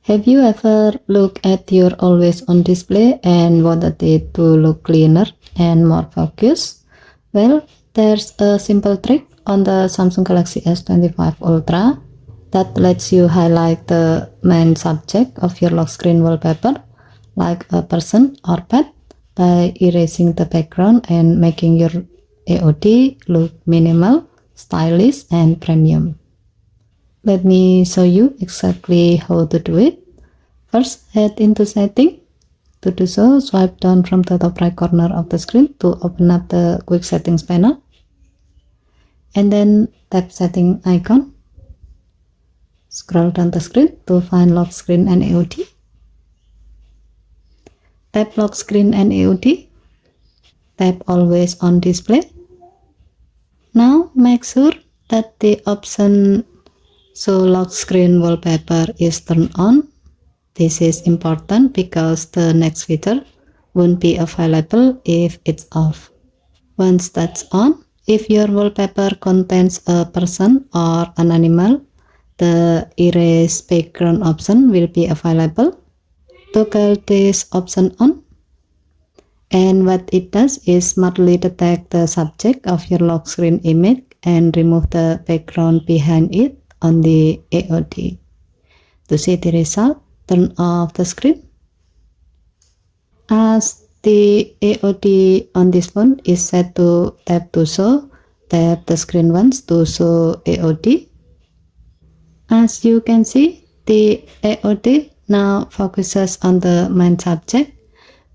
Have you ever looked at your always-on display and wanted it to look cleaner and more focused? Well, there's a simple trick on the Samsung Galaxy S25 Ultra that lets you highlight the main subject of your lock screen wallpaper, like a person or pet, by erasing the background and making your AOD look minimal, stylish, and premium. Let me show you exactly how to do it. First, head into Setting. To do so, swipe down from the top right corner of the screen to open up the Quick Settings panel. And then tap Setting icon. Scroll down the screen to find Lock Screen and AOD. Tap Lock Screen and AOD. Tap Always on Display. Now make sure that the option Show Lock Screen Wallpaper is turned on. This is important because the next feature won't be available if it's off. Once that's on, if your wallpaper contains a person or an animal, the Erase Background option will be available. Toggle this option on, and what it does is smartly detect the subject of your lock screen image and remove the background behind it on the AOD. To see the result, turn off the screen. As the AOD on this phone is set to tap to show, tap the screen once to show AOD. As you can see, the AOD now focuses on the main subject,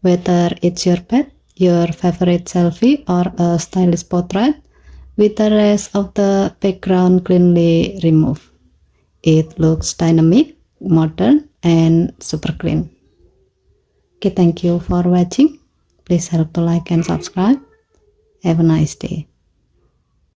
whether it's your pet, your favorite selfie, or a stylish portrait, with the rest of the background cleanly removed. It looks dynamic, modern, and super clean. Okay, thank you for watching. Please help to like and subscribe. Have a nice day.